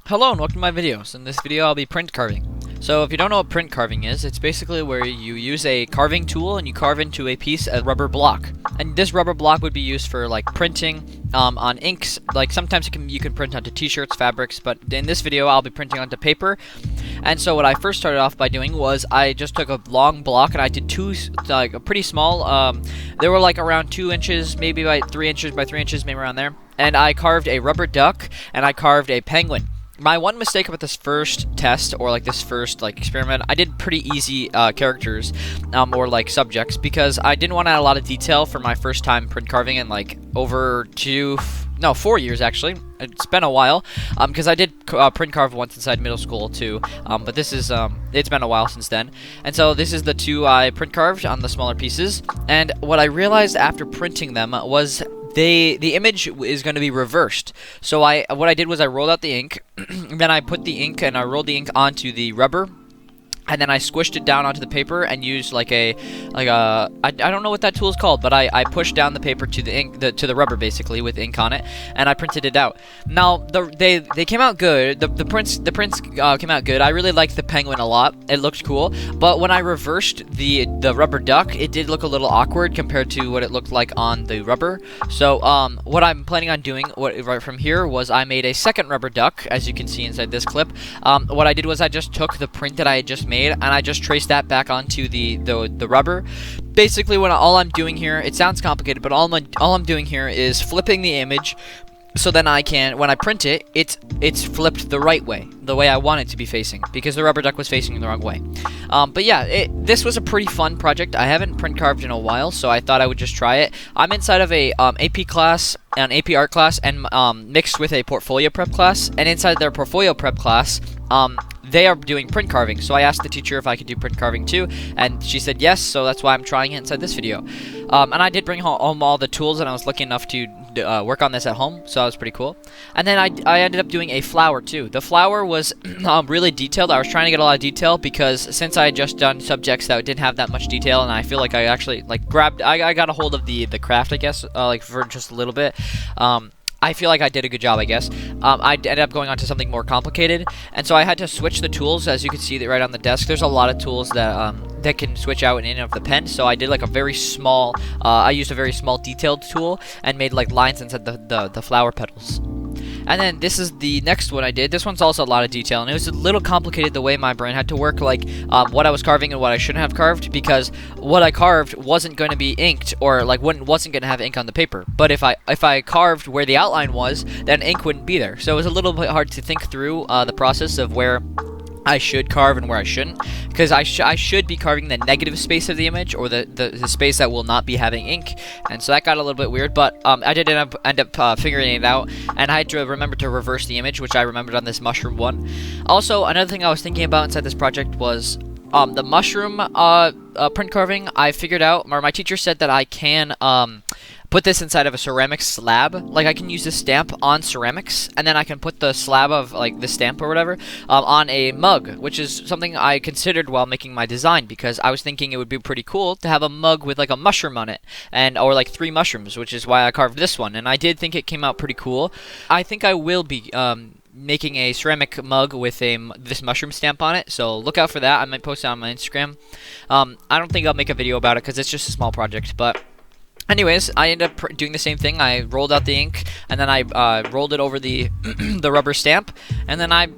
Hello and welcome to my videos. In this video I'll be print carving. So if you don't know what print carving is, it's basically where you use a carving tool and you carve into a piece of rubber block. And this rubber block would be used for like printing on inks. Like sometimes you can print onto t-shirts, fabrics, but in this video I'll be printing onto paper. And so what I first started off by doing was I just took a long block and I did two, like a pretty small, they were like around 2 inches, maybe by 3 inches by 3 inches, maybe around there. And I carved a rubber duck and I carved a penguin. My one mistake about this first test, or like this first like experiment, I did pretty easy characters, or like subjects, because I didn't want to add a lot of detail for my first time print carving in like over 4 years actually. It's been a while, because I did print carve once inside middle school too, but this is, it's been a while since then. And so this is the two I print carved on the smaller pieces, and what I realized after printing them was the image is going to be reversed. So what I did was I rolled out the ink, then I put the ink and I rolled the ink onto the rubber, and then I squished it down onto the paper and used I don't know what that tool is called, but I pushed down the paper to the ink, to the rubber basically, with ink on it, and I printed it out. Now they came out good. The prints came out good. I really liked the penguin a lot. It looked cool. But when I reversed the rubber duck, it did look a little awkward compared to what it looked like on the rubber. So what I'm planning on doing right from here was I made a second rubber duck, as you can see inside this clip. What I did was I just took the print that I had just made and I just traced that back onto the rubber. Basically, all I'm doing here, it sounds complicated, but all I'm doing here is flipping the image, so then I can, when I print it, it's flipped the right way, the way I want it to be facing, because the rubber duck was facing the wrong way. But yeah, this was a pretty fun project. I haven't print carved in a while, so I thought I would just try it. I'm inside of a AP class, an AP art class, and mixed with a portfolio prep class, and inside their portfolio prep class, they are doing print carving. So I asked the teacher if I could do print carving too, and she said yes, so that's why I'm trying it inside this video. And I did bring home all the tools, and I was lucky enough to work on this at home, so that was pretty cool. And then I ended up doing a flower too. The flower was really detailed. I was trying to get a lot of detail, because since I had just done subjects that didn't have that much detail, and I feel like I actually like I got a hold of the craft, I guess, like for just a little bit. I feel like I did a good job, I guess. I ended up going on to something more complicated, and so I had to switch the tools. As you can see right on the desk, there's a lot of tools that that can switch out and in of the pen. So I did like a very small, I used a very small detailed tool and made like lines inside the flower petals. And then this is the next one I did. This one's also a lot of detail, and it was a little complicated the way my brain had to work, like what I was carving and what I shouldn't have carved, because what I carved wasn't going to be inked, or like wasn't going to have ink on the paper. But if I carved where the outline was, then ink wouldn't be there. So it was a little bit hard to think through the process of where I should carve and where I shouldn't, because I should be carving the negative space of the image, or the space that will not be having ink, and so that got a little bit weird. But I did end up figuring it out, and I had to remember to reverse the image, which I remembered on this mushroom one. Also, another thing I was thinking about inside this project was the mushroom print carving. I figured out, or my teacher said that I can put this inside of a ceramic slab. Like, I can use this stamp on ceramics, and then I can put the slab of, like, the stamp or whatever, on a mug, which is something I considered while making my design, because I was thinking it would be pretty cool to have a mug with, like, a mushroom on it, or, like, 3 mushrooms, which is why I carved this one, and I did think it came out pretty cool. I think I will be, making a ceramic mug with this mushroom stamp on it, so look out for that. I might post it on my Instagram. I don't think I'll make a video about it, because it's just a small project, but anyways, I ended up doing the same thing. I rolled out the ink, and then I rolled it over the the rubber stamp, and then I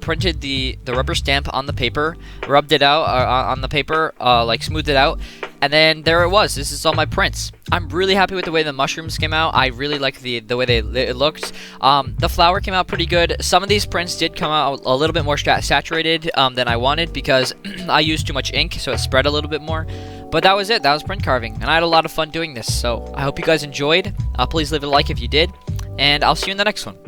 printed the rubber stamp on the paper, rubbed it out on the paper, like smoothed it out, and then there it was. This is all my prints. I'm really happy with the way the mushrooms came out. I really like the way it looked. The flower came out pretty good. Some of these prints did come out a little bit more saturated than I wanted, because I used too much ink, so it spread a little bit more. But that was it. That was print carving, and I had a lot of fun doing this. So I hope you guys enjoyed. Please leave a like if you did, and I'll see you in the next one.